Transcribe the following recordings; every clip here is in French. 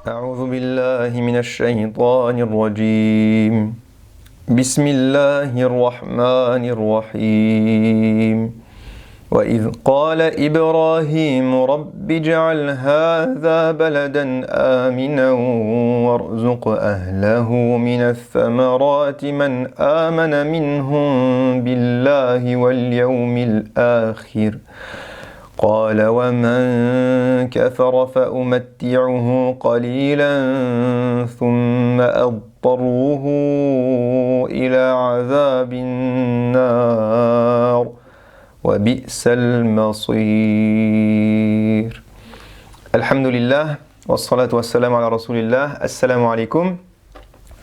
أعوذ بالله من الشيطان الرجيم بسم الله الرحمن الرحيم وإذ قال إبراهيم رب اجعل هذا بلدا آمنا وارزق أهله من الثمرات من آمن منهم بالله واليوم الآخر قال ومن كفر فأمتعه قليلا ثم أضطره إلى عذاب النار وبئس المصير. Alhamdulillah, wassalatu wassalamu ala rasulillah, assalamu alaikum.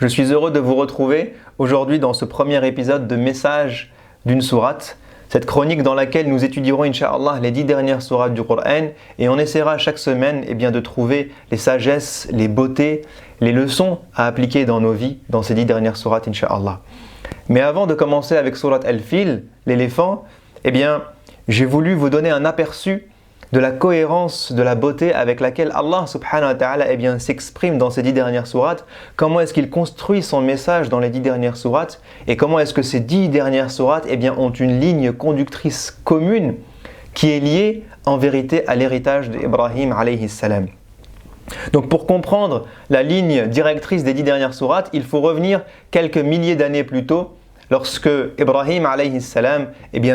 Je suis heureux de vous retrouver aujourd'hui dans ce premier épisode de Message d'une sourate, cette chronique dans laquelle nous étudierons Inch'Allah les 10 dernières sourates du Coran et on essaiera chaque semaine de trouver les sagesses, les beautés, les leçons à appliquer dans nos vies dans ces 10 dernières sourates Inch'Allah. Mais avant de commencer avec sourate Al-Fil, l'éléphant, j'ai voulu vous donner un aperçu de la cohérence, de la beauté avec laquelle Allah subhanahu wa ta'ala s'exprime dans ces 10 dernières sourates, comment est-ce qu'il construit son message dans les 10 dernières sourates et comment est-ce que ces 10 dernières sourates ont une ligne conductrice commune qui est liée en vérité à l'héritage d'Ibrahim alayhi salam. Donc pour comprendre la ligne directrice des 10 dernières sourates, il faut revenir quelques milliers d'années plus tôt lorsque Ibrahim alayhi salam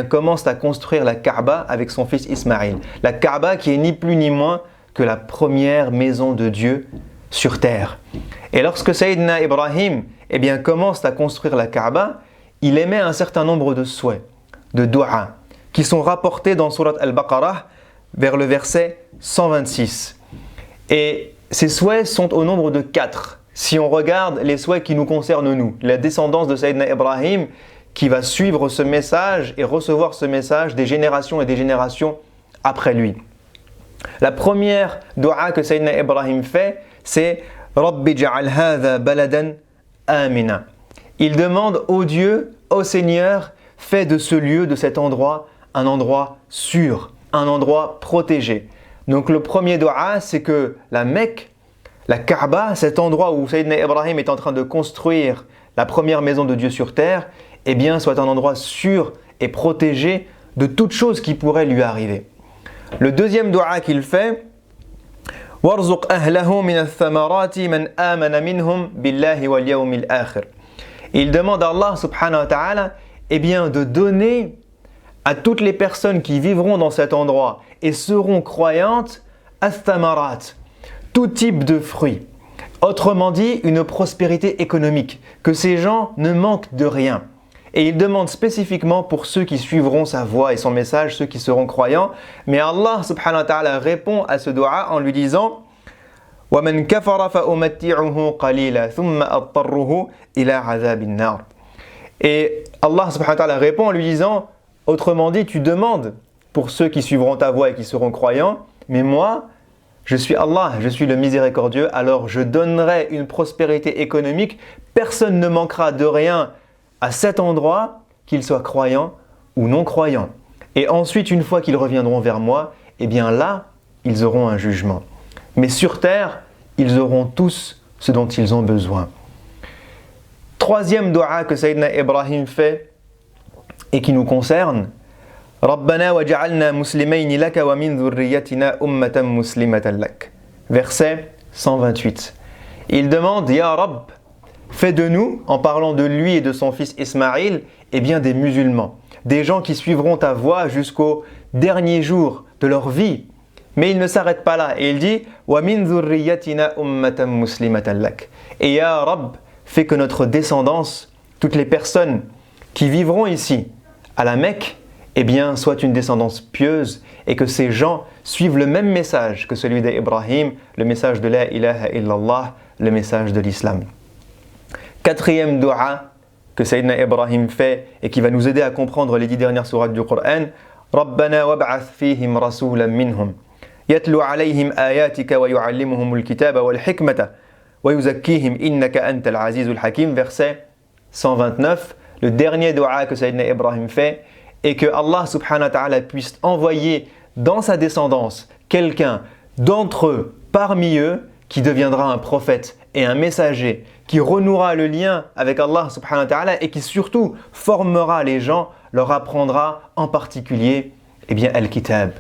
commence à construire la Kaaba avec son fils Ismaïl. La Kaaba qui est ni plus ni moins que la première maison de Dieu sur terre. Et lorsque Sayyidina Ibrahim commence à construire la Kaaba, il émet un certain nombre de souhaits, de du'a, qui sont rapportés dans Surat Al-Baqarah vers le verset 126. Et ces souhaits sont au nombre de 4. Si on regarde les souhaits qui nous concernent nous, la descendance de Sayyidina Ibrahim qui va suivre ce message et recevoir ce message des générations et des générations après lui. La première dua que Sayyidina Ibrahim fait, c'est « Rabbi ja'al hadha baladan amina ». Il demande au Dieu, au Seigneur, fais de ce lieu, de cet endroit, un endroit sûr, un endroit protégé. Donc le premier dua, c'est que la Mecque, la Kaaba, cet endroit où Sayyidina Ibrahim est en train de construire la première maison de Dieu sur terre, soit un endroit sûr et protégé de toute chose qui pourrait lui arriver. Le deuxième dua qu'il fait, وَارْزُقْ أَهْلَهُ مِنَ الثَّمَرَاتِ مَنْ آمَنَ مِنْهُمْ بِاللَّهِ وَالْيَوْمِ الْآخِرِ. Il demande à Allah subhanahu wa ta'ala de donner à toutes les personnes qui vivront dans cet endroit et seront croyantes الثَّمَرَاتِ, tout type de fruits. Autrement dit, une prospérité économique, que ces gens ne manquent de rien. Et il demande spécifiquement pour ceux qui suivront sa voie et son message, ceux qui seront croyants. Mais Allah subhanahu wa ta'ala répond à ce dua en lui disant وَمَنْ كَفَرَ فَأُمَتِّعُهُ قَلِيلًا ثُمَّ أَضْطَرُّهُ إِلَى عَذَابِ النَّارِ. Et Allah subhanahu wa ta'ala répond en lui disant, autrement dit, tu demandes pour ceux qui suivront ta voie et qui seront croyants, mais moi, je suis Allah, je suis le miséricordieux, alors je donnerai une prospérité économique. Personne ne manquera de rien à cet endroit, qu'ils soient croyants ou non croyants. Et ensuite, une fois qu'ils reviendront vers moi, là, ils auront un jugement. Mais sur terre, ils auront tous ce dont ils ont besoin. Troisième dua que Sayyidina Ibrahim fait et qui nous concerne, رَبَّنَا وَجَعَلْنَا مُسْلِمَيْنِ لَكَ وَمِنْ ذُرِّيَّتِنَا أُمَّةً مُسْلِمَةً لَكَ. Verset 128. Il demande, Ya Rabb, fais de nous, en parlant de lui et de son fils Ismaïl, des musulmans, des gens qui suivront ta voie jusqu'au dernier jour de leur vie. Mais il ne s'arrête pas là et il dit, وَمِنْ ذُرِّيَّتِنَا أُمَّةً مُسْلِمَةً لَكَ. Et Ya Rabb, fais que notre descendance, toutes les personnes qui vivront ici, à la Mecque, soit une descendance pieuse et que ces gens suivent le même message que celui d'Ibrahim, le message de la ilaha illallah, le message de l'islam. Quatrième dua que Sayyidina Ibrahim fait et qui va nous aider à comprendre les 10 dernières sourates du Coran, رَبَّنَا وَابْعَثْ فِيهِمْ رَسُولًا مِّنْهُمْ يَتْلُو عَلَيْهِمْ آيَاتِكَ وَيُعَلِّمُهُمُ الْكِتَابَ وَالْحِكْمَةَ وَيُزَكِّيهِمْ إِنَّكَ أَنْتَ الْعَزِيزُ الْحَكِيمُ. Verset 129, le dernier dua que Sayyidina Ibrahim fait, et que Allah subhanahu wa ta'ala puisse envoyer dans sa descendance quelqu'un d'entre eux, parmi eux, qui deviendra un prophète et un messager, qui renouera le lien avec Allah subhanahu wa ta'ala et qui surtout formera les gens, leur apprendra en particulier Al-Kitab,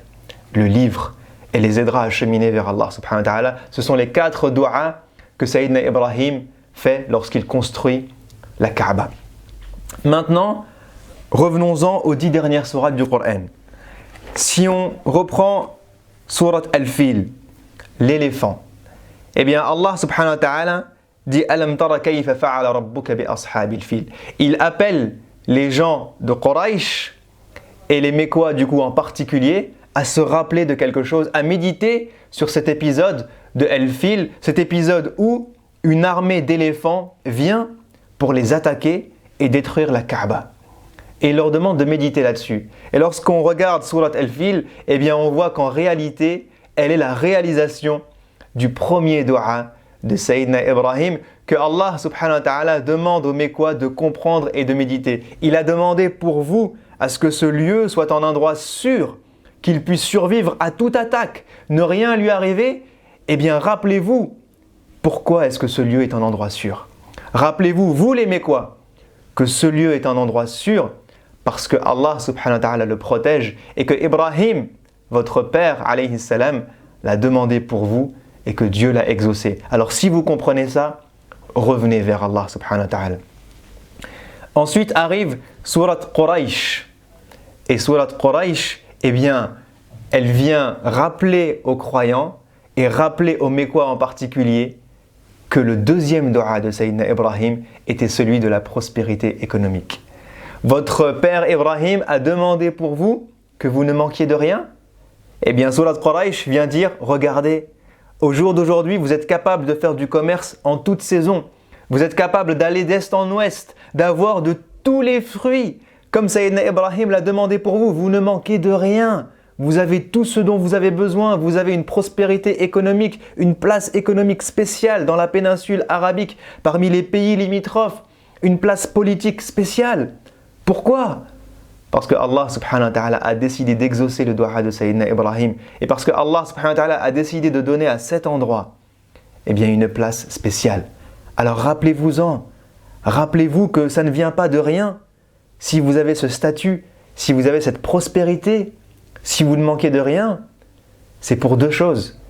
le livre, et les aidera à cheminer vers Allah subhanahu wa ta'ala. Ce sont les 4 du'as que Sayyidina Ibrahim fait lorsqu'il construit la Kaaba. Maintenant, revenons-en aux 10 dernières sourates du Coran. Si on reprend sourate Al-Fil, l'éléphant, Allah subhanahu wa ta'ala dit Alam tara kayfa fa'ala rabbuka bi ashabil fil. Il appelle les gens de Quraysh et les Mécois du coup en particulier à se rappeler de quelque chose, à méditer sur cet épisode de Al-Fil, cet épisode où une armée d'éléphants vient pour les attaquer et détruire la Kaaba. Et il leur demande de méditer là-dessus. Et lorsqu'on regarde Surat Al-Fil, on voit qu'en réalité, elle est la réalisation du premier dua de Sayyidina Ibrahim que Allah subhanahu wa ta'ala demande aux Mécois de comprendre et de méditer. Il a demandé pour vous à ce que ce lieu soit un endroit sûr, qu'il puisse survivre à toute attaque, ne rien lui arriver. Rappelez-vous, pourquoi est-ce que ce lieu est un endroit sûr? Rappelez-vous, vous les Mécois, que ce lieu est un endroit sûr parce que Allah subhanahu wa ta'ala le protège et que Ibrahim, votre père, alayhi salam, l'a demandé pour vous et que Dieu l'a exaucé. Alors si vous comprenez ça, revenez vers Allah subhanahu wa ta'ala. Ensuite arrive Surat Quraysh. Et Surat Quraysh, elle vient rappeler aux croyants et rappeler aux Mécois en particulier que le deuxième dua de Sayyidina Ibrahim était celui de la prospérité économique. Votre père Ibrahim a demandé pour vous que vous ne manquiez de rien. Surat Quraysh vient dire, regardez, au jour d'aujourd'hui, vous êtes capable de faire du commerce en toute saison. Vous êtes capable d'aller d'est en ouest, d'avoir de tous les fruits. Comme Sayyidina Ibrahim l'a demandé pour vous, vous ne manquez de rien. Vous avez tout ce dont vous avez besoin. Vous avez une prospérité économique, une place économique spéciale dans la péninsule arabique, parmi les pays limitrophes, une place politique spéciale. Pourquoi ? Parce que Allah subhanahu wa ta'ala a décidé d'exaucer le dua de Sayyidina Ibrahim et parce que Allah subhanahu wa ta'ala a décidé de donner à cet endroit une place spéciale. Alors rappelez-vous-en, rappelez-vous que ça ne vient pas de rien. Si vous avez ce statut, si vous avez cette prospérité, si vous ne manquez de rien, c'est pour 2 choses.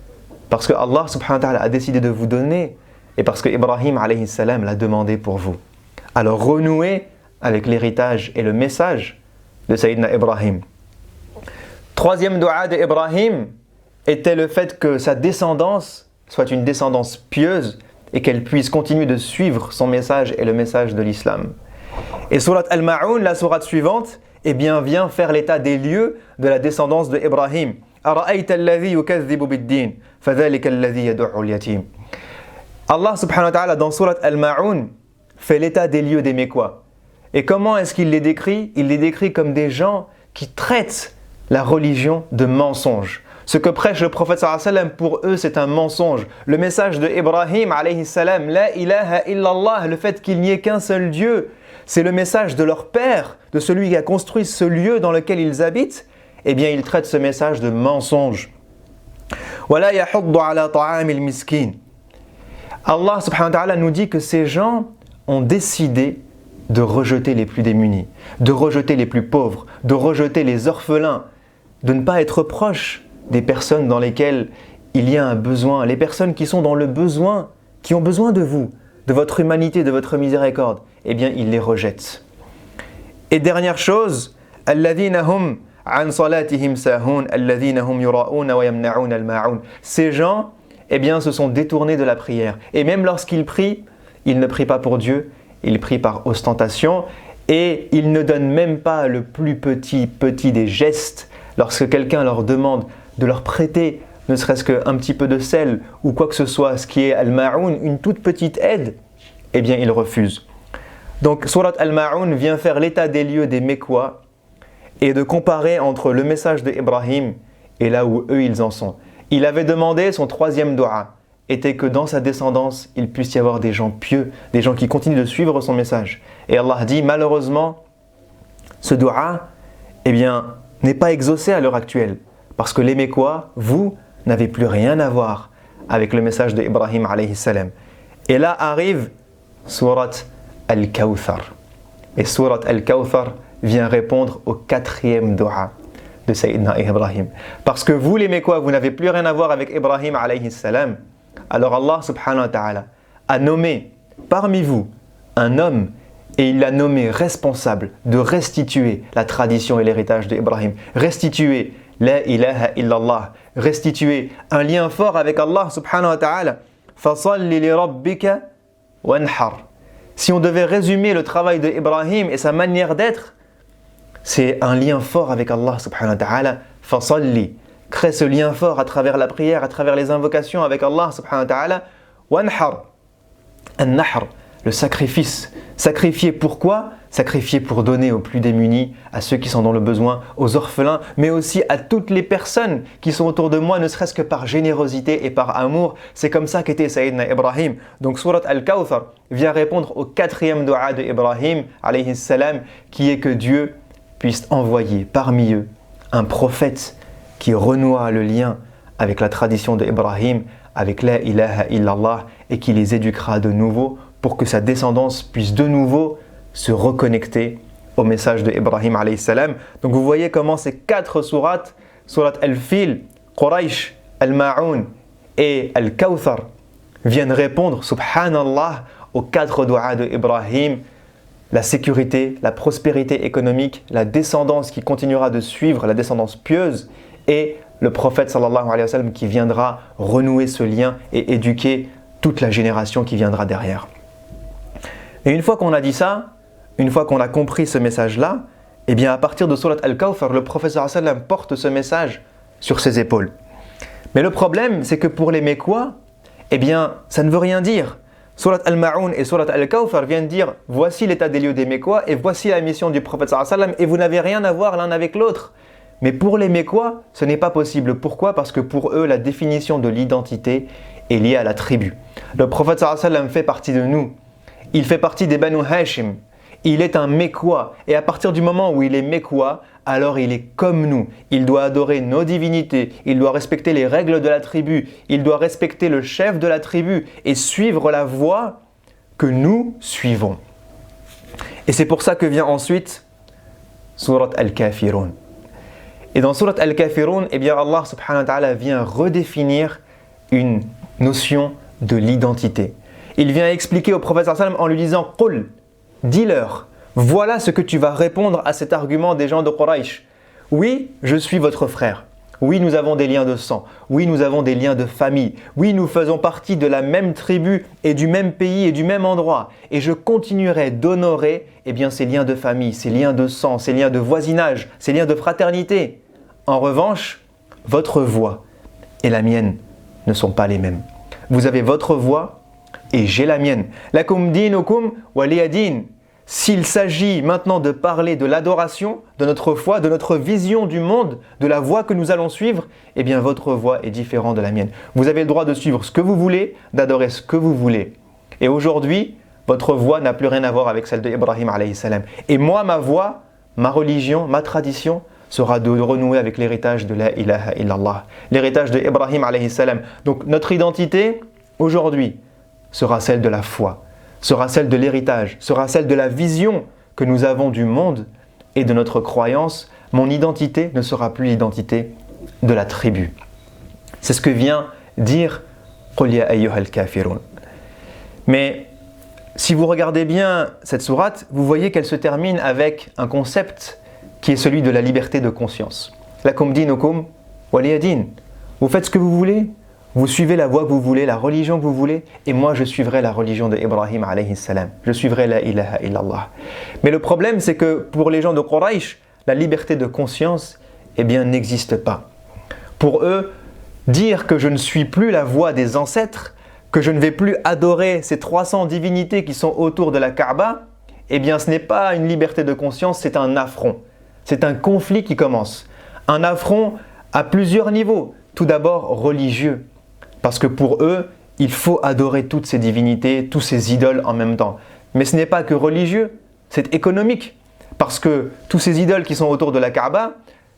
Parce que Allah subhanahu wa ta'ala a décidé de vous donner et parce que Ibrahim alayhi salam l'a demandé pour vous. Alors renouez avec l'héritage et le message de Sayyidina Ibrahim. 3e dua de Ibrahim était le fait que sa descendance soit une descendance pieuse et qu'elle puisse continuer de suivre son message et le message de l'islam. Et Surat Al-Ma'un, la sourate suivante, vient faire l'état des lieux de la descendance de Ibrahim. Ara'ayta alladhi yukadhibu bid-din, fadhalika alladhi yad'u al-yatim. Allah subhanahu wa ta'ala dans Surat Al-Ma'un fait l'état des lieux des Mécois. Et comment est-ce qu'il les décrit ? Il les décrit comme des gens qui traitent la religion de mensonge. Ce que prêche le prophète sallallahu alayhi wa sallam, pour eux, c'est un mensonge. Le message de Ibrahim alayhi salam, la ilaha illallah, le fait qu'il n'y ait qu'un seul Dieu, c'est le message de leur père, de celui qui a construit ce lieu dans lequel ils habitent. Ils traitent ce message de mensonge. Wala yahuddu ala ta'amil miskin. Allah subhanahu wa ta'ala nous dit que ces gens ont décidé de rejeter les plus démunis, de rejeter les plus pauvres, de rejeter les orphelins, de ne pas être proche des personnes dans lesquelles il y a un besoin, les personnes qui sont dans le besoin, qui ont besoin de vous, de votre humanité, de votre miséricorde. Ils les rejettent. Et dernière chose, alladhina hum an salatihim sahun, alladhina hum yura'una wa yamna'un al-ma'un. Ces gens, se sont détournés de la prière. Et même lorsqu'ils prient, ils ne prient pas pour Dieu, ils prient par ostentation et ils ne donnent même pas le plus petit des gestes. Lorsque quelqu'un leur demande de leur prêter ne serait-ce qu'un petit peu de sel ou quoi que ce soit, ce qui est al-ma'oun, une toute petite aide, ils refusent. Donc Surat Al-Ma'oun vient faire l'état des lieux des Mécois et de comparer entre le message d'Ibrahim et là où eux ils en sont. Il avait demandé, son 3e dua était que dans sa descendance, il puisse y avoir des gens pieux, des gens qui continuent de suivre son message. Et Allah dit, malheureusement, ce dua, n'est pas exaucé à l'heure actuelle. Parce que les Mécois, vous, n'avez plus rien à voir avec le message d'Ibrahim alayhi salam. Et là arrive Surat Al-Kawthar. Et Surat Al-Kawthar vient répondre au 4e dua de Sayyidina Ibrahim. Parce que vous les Mécois, vous n'avez plus rien à voir avec Ibrahim alayhi salam. Alors Allah subhanahu wa ta'ala a nommé parmi vous un homme et il l'a nommé responsable de restituer la tradition et l'héritage d'Ibrahim. Restituer la ilaha illallah. Restituer un lien fort avec Allah subhanahu wa ta'ala. Fasalli li rabbika wanhar. Si on devait résumer le travail d'Ibrahim et sa manière d'être, c'est un lien fort avec Allah subhanahu wa ta'ala. Fasalli. Crée ce lien fort à travers la prière, à travers les invocations avec Allah subhanahu wa ta'ala. Wanhar. An-nahr. Le sacrifice. Sacrifier pourquoi? Sacrifier pour donner aux plus démunis, à ceux qui sont dans le besoin, aux orphelins, mais aussi à toutes les personnes qui sont autour de moi, ne serait-ce que par générosité et par amour. C'est comme ça qu'était Sayyidina Ibrahim. Donc Surat Al-Kawthar vient répondre au 4e dua de Ibrahim, alayhi salam, qui est que Dieu puisse envoyer parmi eux un prophète qui renoie le lien avec la tradition d'Ibrahim, avec la ilaha illallah, et qui les éduquera de nouveau pour que sa descendance puisse de nouveau se reconnecter au message de Ibrahim alayhi salam. Donc vous voyez comment ces 4 sourates, Surat Al-Fil, Quraysh, Al-Ma'un et Al-Kawthar, viennent répondre, subhanallah, aux 4 doigts de Ibrahim, la sécurité, la prospérité économique, la descendance qui continuera de suivre, la descendance pieuse, et le prophète sallallahu alayhi wa sallam qui viendra renouer ce lien et éduquer toute la génération qui viendra derrière. Et une fois qu'on a dit ça, une fois qu'on a compris ce message-là, eh bien à partir de Surat Al-Kawthar, le prophète sallallahu alayhi wa sallam porte ce message sur ses épaules. Mais le problème, c'est que pour les Mécois, eh bien ça ne veut rien dire. Surat Al-Ma'un et Surat Al-Kawthar viennent dire « Voici l'état des lieux des Mécois et voici la mission du prophète sallallahu alayhi wa sallam et vous n'avez rien à voir l'un avec l'autre. » Mais pour les Mécois, ce n'est pas possible. Pourquoi? Parce que pour eux, la définition de l'identité est liée à la tribu. Le prophète sallallahu alayhi wa sallam fait partie de nous. Il fait partie des Banu Hashim. Il est un Mécois. Et à partir du moment où il est Mécois, alors il est comme nous. Il doit adorer nos divinités. Il doit respecter les règles de la tribu. Il doit respecter le chef de la tribu et suivre la voie que nous suivons. Et c'est pour ça que vient ensuite Surat Al-Kafirun. Et dans Surat Al-Kafirun, eh bien Allah subhanahu wa ta'ala vient redéfinir une notion de l'identité. Il vient expliquer au prophète sallallahu alayhi wa sallam en lui disant « Qul » dis-leur, voilà ce que tu vas répondre à cet argument des gens de Quraysh. Oui, je suis votre frère. Oui, nous avons des liens de sang. Oui, nous avons des liens de famille. Oui, nous faisons partie de la même tribu et du même pays et du même endroit. Et je continuerai d'honorer ces liens de famille, ces liens de sang, ces liens de voisinage, ces liens de fraternité. En revanche, votre voix et la mienne ne sont pas les mêmes. Vous avez votre voix et j'ai la mienne. Lakum dinukum waliya din. S'il s'agit maintenant de parler de l'adoration, de notre foi, de notre vision du monde, de la voie que nous allons suivre, eh bien votre voie est différente de la mienne. Vous avez le droit de suivre ce que vous voulez, d'adorer ce que vous voulez. Et aujourd'hui, votre voie n'a plus rien à voir avec celle d'Ibrahim alayhi salam. Et moi, ma voie, ma religion, ma tradition sera de renouer avec l'héritage de la ilaha illallah, l'héritage d'Ibrahim alayhi salam. Donc notre identité, aujourd'hui, sera celle de la foi, sera celle de l'héritage, sera celle de la vision que nous avons du monde et de notre croyance. Mon identité ne sera plus l'identité de la tribu. C'est ce que vient dire Qul ya ayyuhal kafirun. Mais si vous regardez bien cette sourate, vous voyez qu'elle se termine avec un concept qui est celui de la liberté de conscience. Lakum dinukum waliya din. Vous faites ce que vous voulez. Vous suivez la voie que vous voulez, la religion que vous voulez, et moi je suivrai la religion d'Ibrahim alayhi salam. Je suivrai la ilaha illallah. Mais le problème, c'est que pour les gens de Quraysh, la liberté de conscience, n'existe pas. Pour eux, dire que je ne suis plus la voie des ancêtres, que je ne vais plus adorer ces 300 divinités qui sont autour de la Kaaba, ce n'est pas une liberté de conscience, c'est un affront. C'est un conflit qui commence. Un affront à plusieurs niveaux. Tout d'abord religieux. Parce que pour eux, il faut adorer toutes ces divinités, tous ces idoles en même temps. Mais ce n'est pas que religieux, c'est économique. Parce que tous ces idoles qui sont autour de la Kaaba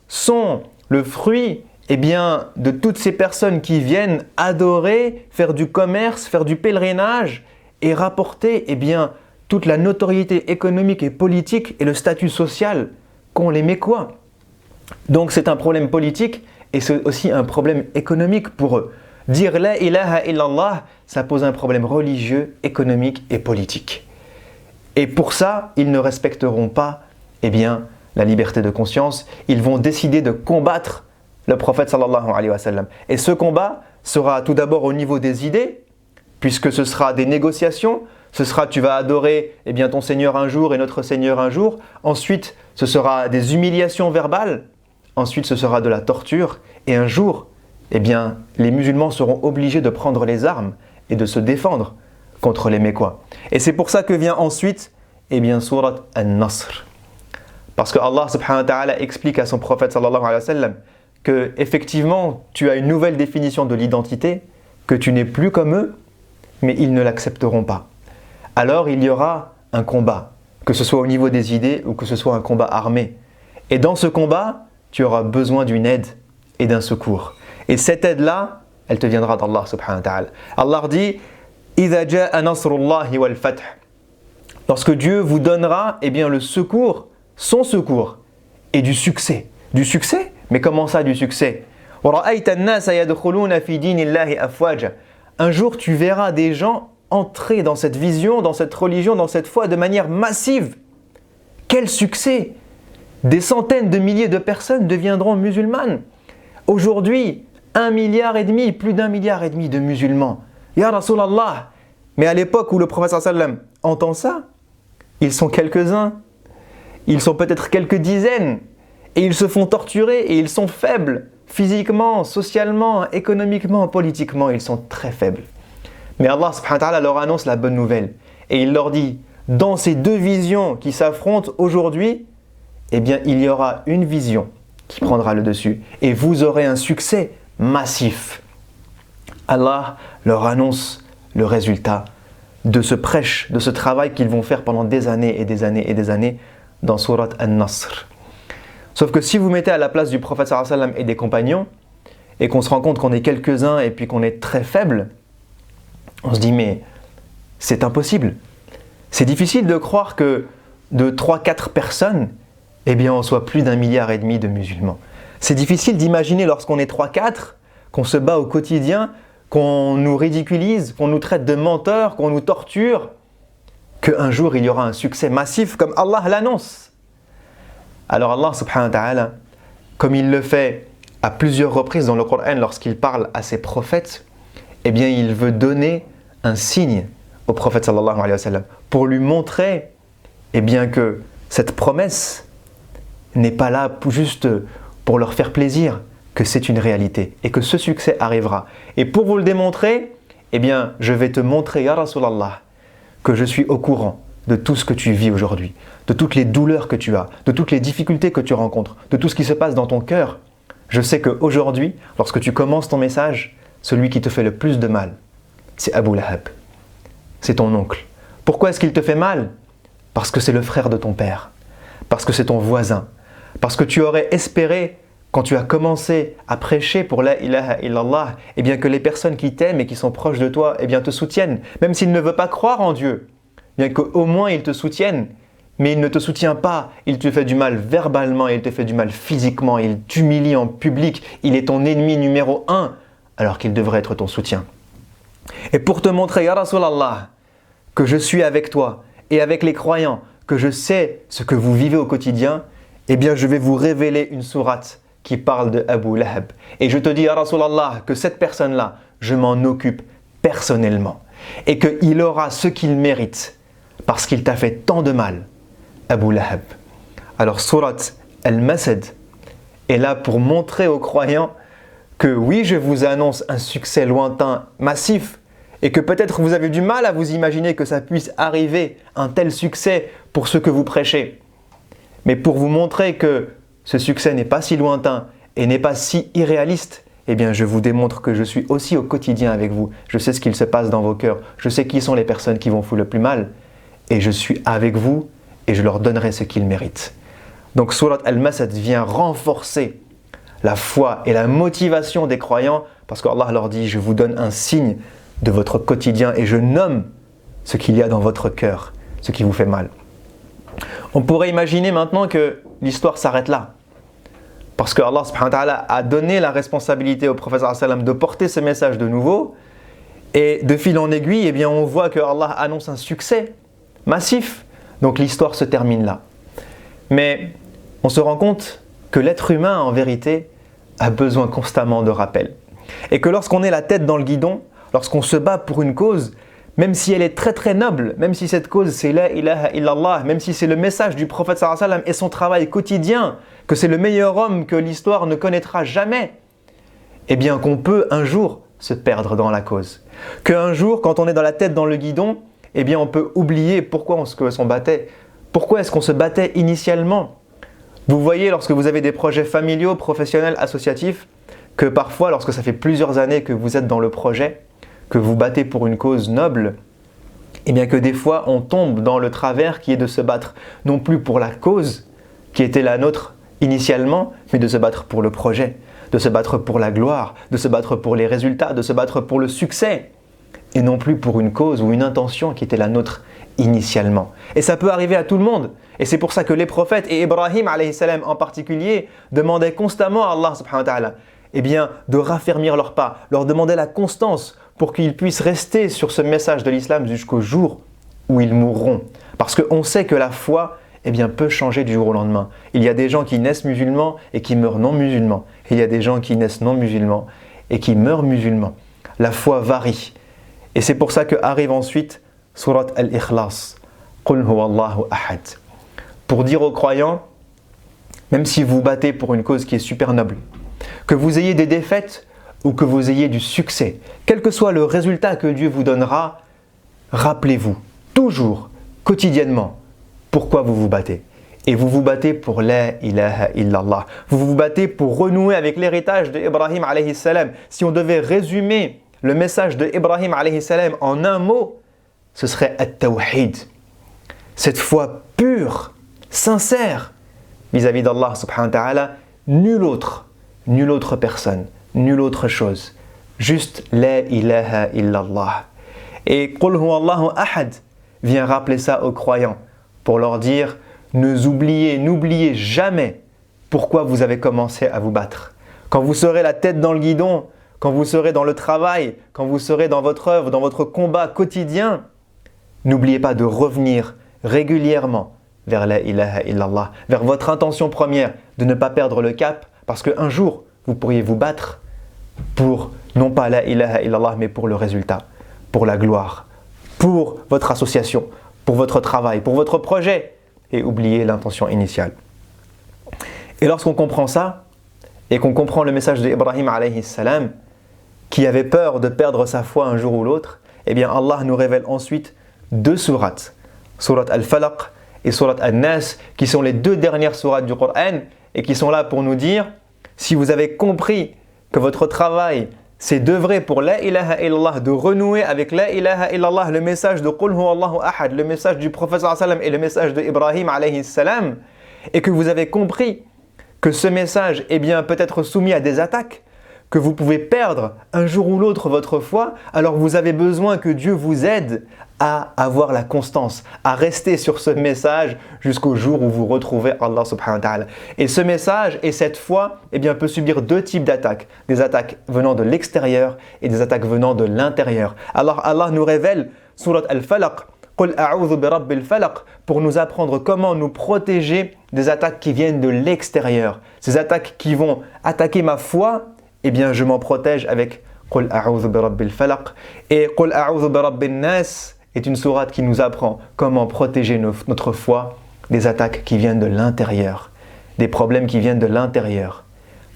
sont le fruit eh bien, de toutes ces personnes qui viennent adorer, faire du commerce, faire du pèlerinage et rapporter, eh bien, toute la notoriété économique et politique et le statut social qu'ont les Mécois. Donc c'est un problème politique et c'est aussi un problème économique pour eux. Dire la ilaha illallah, ça pose un problème religieux, économique et politique. Et pour ça, ils ne respecteront pas, eh bien, la liberté de conscience. Ils vont décider de combattre le prophète sallallahu alayhi wa sallam. Et ce combat sera tout d'abord au niveau des idées, puisque ce sera des négociations. Ce sera tu vas adorer eh bien, ton Seigneur un jour et notre Seigneur un jour. Ensuite, ce sera des humiliations verbales. Ensuite, ce sera de la torture. Et un jour, eh bien, les musulmans seront obligés de prendre les armes et de se défendre contre les Mécois. Et c'est pour ça que vient ensuite, eh bien, Surat An-Nasr. Parce que Allah subhanahu wa ta'ala explique à son prophète sallallahu alayhi wa sallam que effectivement, tu as une nouvelle définition de l'identité, que tu n'es plus comme eux, mais ils ne l'accepteront pas. Alors il y aura un combat, que ce soit au niveau des idées ou que ce soit un combat armé. Et dans ce combat, tu auras besoin d'une aide et d'un secours. Et cette aide-là, elle te viendra d'Allah subhanahu wa ta'ala. Allah dit « إِذَا جَاءَ نَصْرُ اللَّهِ وَالْفَتْحِ » Lorsque Dieu vous donnera eh bien, le secours, son secours, et du succès. Du succès? Mais comment ça du succès? وَرَأَيْتَ النَّاسَ يَدْخُلُونَ فِي دِينِ اللَّهِ أَفْوَاجًا. Un jour, tu verras des gens entrer dans cette vision, dans cette religion, dans cette foi de manière massive. Quel succès! Des centaines de milliers de personnes deviendront musulmanes. Aujourd'hui, 1,5 milliard, plus d'1,5 milliard de musulmans. Ya Rasulallah! Mais à l'époque où le prophète sallallahu alayhi wa sallam entend ça, ils sont quelques-uns, ils sont peut-être quelques dizaines, et ils se font torturer et ils sont faibles, physiquement, socialement, économiquement, politiquement, ils sont très faibles. Mais Allah subhanahu wa ta'ala leur annonce la bonne nouvelle. Et il leur dit, dans ces deux visions qui s'affrontent aujourd'hui, eh bien il y aura une vision qui prendra le dessus. Et vous aurez un succès massif. Allah leur annonce le résultat de ce prêche, de ce travail qu'ils vont faire pendant des années et des années et des années dans Surat An-Nasr. Sauf que si vous mettez à la place du prophète sallallahu alayhi wa sallam et des compagnons, et qu'on se rend compte qu'on est quelques-uns et puis qu'on est très faibles, on se dit mais c'est impossible. C'est difficile de croire que de 3-4 personnes, eh bien on soit plus d'1,5 milliard de musulmans. C'est difficile d'imaginer lorsqu'on est 3-4, qu'on se bat au quotidien, qu'on nous ridiculise, qu'on nous traite de menteurs, qu'on nous torture, qu'un jour il y aura un succès massif comme Allah l'annonce. Alors Allah subhanahu wa ta'ala, comme il le fait à plusieurs reprises dans le Coran lorsqu'il parle à ses prophètes, eh bien il veut donner un signe au prophète sallallahu alayhi wa sallam pour lui montrer eh bien, que cette promesse n'est pas là juste pour leur faire plaisir, que c'est une réalité et que ce succès arrivera. Et pour vous le démontrer, eh bien je vais te montrer, ya Rasulallah, que je suis au courant de tout ce que tu vis aujourd'hui, de toutes les douleurs que tu as, de toutes les difficultés que tu rencontres, de tout ce qui se passe dans ton cœur. Je sais qu'aujourd'hui, lorsque tu commences ton message, celui qui te fait le plus de mal, c'est Abu Lahab. C'est ton oncle. Pourquoi est-ce qu'il te fait mal? Parce que c'est le frère de ton père. Parce que c'est ton voisin. Parce que tu aurais espéré, quand tu as commencé à prêcher pour la ilaha illallah, eh bien que les personnes qui t'aiment et qui sont proches de toi, eh bien te soutiennent. Même s'il ne veut pas croire en Dieu, bien qu'au moins il te soutienne. Mais il ne te soutient pas, il te fait du mal verbalement, il te fait du mal physiquement, il t'humilie en public, il est ton ennemi numéro 1, alors qu'il devrait être ton soutien. Et pour te montrer, ya Rasulallah, que je suis avec toi et avec les croyants, que je sais ce que vous vivez au quotidien, eh bien je vais vous révéler une sourate qui parle de Abu Lahab. Et je te dis, ya Rasulallah, que cette personne-là, je m'en occupe personnellement. Et qu'il aura ce qu'il mérite, parce qu'il t'a fait tant de mal. Abu Lahab. Alors, Surat Al-Masad est là pour montrer aux croyants que oui, je vous annonce un succès lointain, massif, et que peut-être vous avez du mal à vous imaginer que ça puisse arriver, un tel succès pour ce que vous prêchez. Mais pour vous montrer que ce succès n'est pas si lointain et n'est pas si irréaliste, eh bien, je vous démontre que je suis aussi au quotidien avec vous. Je sais ce qu'il se passe dans vos cœurs. Je sais qui sont les personnes qui vont vous le plus mal. Et je suis avec vous et je leur donnerai ce qu'ils méritent. Donc Surat Al-Masad vient renforcer la foi et la motivation des croyants, parce qu'Allah leur dit « Je vous donne un signe de votre quotidien et je nomme ce qu'il y a dans votre cœur, ce qui vous fait mal. » On pourrait imaginer maintenant que l'histoire s'arrête là. Parce que Allah subhanahu wa ta'ala a donné la responsabilité au prophète sallallahu alayhi wa sallam de porter ce message de nouveau. Et de fil en aiguille, eh bien, on voit que Allah annonce un succès massif. Donc l'histoire se termine là. Mais on se rend compte que l'être humain, en vérité, a besoin constamment de rappel. Et que lorsqu'on est la tête dans le guidon, lorsqu'on se bat pour une cause, même si elle est très très noble, même si cette cause c'est la ilaha illallah, même si c'est le message du prophète sallallahu alayhi wa sallam et son travail quotidien, que c'est le meilleur homme que l'histoire ne connaîtra jamais, eh bien qu'on peut un jour se perdre dans la cause. Qu'un jour, quand on est dans la tête dans le guidon, eh bien on peut oublier pourquoi on se battait. Pourquoi est-ce qu'on se battait initialement? Vous voyez, lorsque vous avez des projets familiaux, professionnels, associatifs, que parfois, lorsque ça fait plusieurs années que vous êtes dans le projet, que vous battez pour une cause noble, eh bien que des fois on tombe dans le travers qui est de se battre non plus pour la cause qui était la nôtre initialement, mais de se battre pour le projet, de se battre pour la gloire, de se battre pour les résultats, de se battre pour le succès, et non plus pour une cause ou une intention qui était la nôtre initialement. Et ça peut arriver à tout le monde. Et c'est pour ça que les prophètes, et Ibrahim alayhi salam en particulier, demandaient constamment à Allah subhanahu wa ta'ala eh bien, de raffermir leurs pas, leur demander la constance pour qu'ils puissent rester sur ce message de l'islam jusqu'au jour où ils mourront. Parce qu'on sait que la foi eh bien, peut changer du jour au lendemain. Il y a des gens qui naissent musulmans et qui meurent non musulmans. Et il y a des gens qui naissent non musulmans et qui meurent musulmans. La foi varie. Et c'est pour ça qu'arrive ensuite Surat Al-Ikhlas. Qul huwallahu ahad. Pour dire aux croyants, même si vous battez pour une cause qui est super noble, que vous ayez des défaites ou que vous ayez du succès, quel que soit le résultat que Dieu vous donnera, rappelez-vous toujours, quotidiennement, pourquoi vous vous battez. Et vous vous battez pour la ilaha illallah. Vous vous battez pour renouer avec l'héritage d'Ibrahim alayhi salam. Si on devait résumer le message d'Ibrahim alayhi salam en un mot, ce serait at-tawhid. Cette foi pure, sincère vis-à-vis d'Allah subhanahu wa ta'ala, nulle autre personne, nulle autre chose, juste la ilaha illallah. Et Qul huwallahu ahad vient rappeler ça aux croyants pour leur dire n'oubliez jamais pourquoi vous avez commencé à vous battre. Quand vous serez la tête dans le guidon, quand vous serez dans le travail, quand vous serez dans votre œuvre, dans votre combat quotidien, n'oubliez pas de revenir régulièrement vers la ilaha illallah, vers votre intention première, de ne pas perdre le cap, parce qu'un jour, vous pourriez vous battre pour, non pas la ilaha illallah, mais pour le résultat, pour la gloire, pour votre association, pour votre travail, pour votre projet, et oublier l'intention initiale. Et lorsqu'on comprend ça, et qu'on comprend le message d'Ibrahim alayhi salam, qui avait peur de perdre sa foi un jour ou l'autre, eh bien Allah nous révèle ensuite deux sourates, Surat Al-Falaq et Surat Al-Nas, qui sont les deux dernières sourates du Coran, et qui sont là pour nous dire, si vous avez compris que votre travail, c'est d'œuvrer pour la ilaha illallah, de renouer avec la ilaha illallah, le message de Qul huwallahu ahad, le message du prophète sallallahu alayhi wa sallam et le message d'Ibrahim alayhi salam, et que vous avez compris que ce message eh bien, peut être soumis à des attaques, que vous pouvez perdre un jour ou l'autre votre foi, alors vous avez besoin que Dieu vous aide à avoir la constance, à rester sur ce message jusqu'au jour où vous retrouvez Allah subhanahu wa ta'ala. Et ce message et cette foi eh bien, peut subir deux types d'attaques, des attaques venant de l'extérieur et des attaques venant de l'intérieur. Alors Allah nous révèle Surat Al-Falaq, Qul a'udhu bi rabbil falaq, pour nous apprendre comment nous protéger des attaques qui viennent de l'extérieur. Ces attaques qui vont attaquer ma foi, eh bien je m'en protège avec Qul a'udhu bi rabbil falaq. Et Qul a'udhu bi rabbin nas est une sourate qui nous apprend comment protéger notre foi des attaques qui viennent de l'intérieur, des problèmes qui viennent de l'intérieur,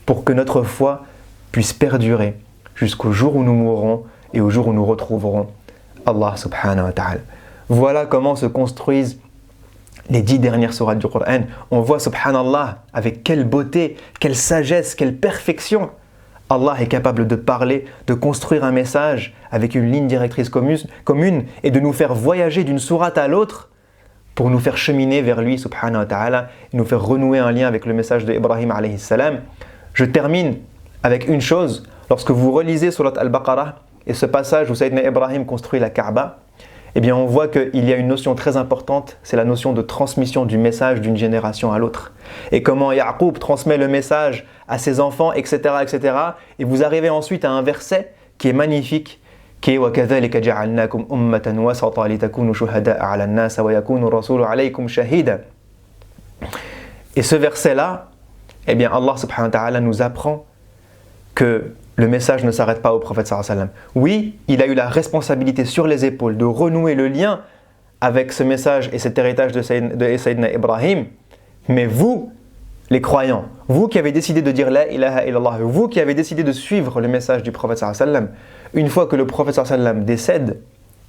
pour que notre foi puisse perdurer jusqu'au jour où nous mourrons et au jour où nous retrouverons Allah subhanahu wa ta'ala. Voilà comment se construisent les 10 dernières sourates du Coran. On voit subhanallah avec quelle beauté, quelle sagesse, quelle perfection Allah est capable de parler, de construire un message avec une ligne directrice commune et de nous faire voyager d'une sourate à l'autre pour nous faire cheminer vers lui subhanahu wa ta'ala et nous faire renouer un lien avec le message d'Ibrahim alayhi salam Je termine avec une chose. Lorsque vous relisez Surat Al-Baqarah et ce passage où Sayyidina Ibrahim construit la Kaaba, eh bien on voit qu'il y a une notion très importante, c'est la notion de transmission du message d'une génération à l'autre. Et comment Ya'qub transmet le message à ses enfants, etc., etc. Et vous arrivez ensuite à un verset qui est magnifique, qui est وَكَذَلِكَ جَعَلْنَاكُمْ أُمَّةً وَسَطًا لِتَكُونُوا شُهَدَاءَ عَلَى النَّاسِ وَيَكُونُ الرَّسُولُ عَلَيْكُمْ شَهِيدًا. Et ce verset-là, eh bien Allah subhanahu wa ta'ala nous apprend que le message ne s'arrête pas au prophète sallallahu alayhi wa sallam. Oui, il a eu la responsabilité sur les épaules de renouer le lien avec ce message et cet héritage de Sayyidina Ibrahim, mais vous, les croyants, vous qui avez décidé de dire la ilaha illallah, vous qui avez décidé de suivre le message du prophète sallallahu alayhi wa sallam, une fois que le prophète sallallahu alayhi wa sallam décède,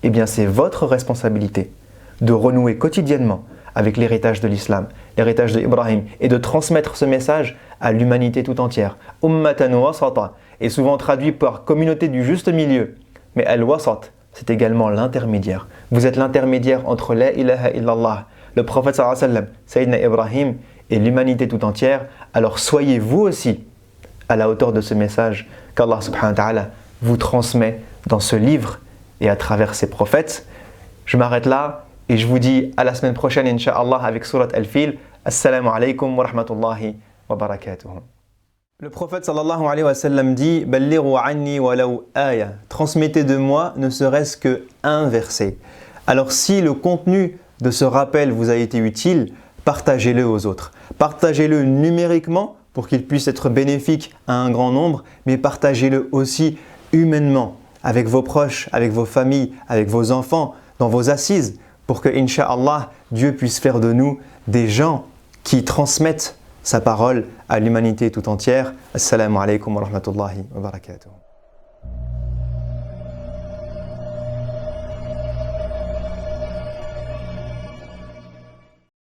eh bien c'est votre responsabilité de renouer quotidiennement avec l'héritage de l'islam, l'héritage d'Ibrahim, et de transmettre ce message à l'humanité tout entière. Ummatan wasata est souvent traduit par communauté du juste milieu, mais al-wasat, c'est également l'intermédiaire. Vous êtes l'intermédiaire entre la ilaha illallah, le prophète sallallahu alayhi wa sallam, Sayyidina Ibrahim, et l'humanité tout entière. Alors soyez vous aussi à la hauteur de ce message qu'Allah subhanahu wa ta'ala vous transmet dans ce livre et à travers ses prophètes. Je m'arrête là et je vous dis à la semaine prochaine, Inch'Allah, avec Surat Al-Fil. Assalamu alaikum wa rahmatullahi wa barakatuh. Le prophète sallallahu alayhi wa sallam dit « Ballighu anni walau aya » transmettez de moi ne serait-ce que un verset. Alors si le contenu de ce rappel vous a été utile, partagez-le aux autres. Partagez-le numériquement pour qu'il puisse être bénéfique à un grand nombre, mais partagez-le aussi humainement, avec vos proches, avec vos familles, avec vos enfants, dans vos assises, pour que, Inch'Allah, Dieu puisse faire de nous des gens qui transmettent sa parole à l'humanité tout entière. Assalamu alaikum wa rahmatullahi wa barakatuh.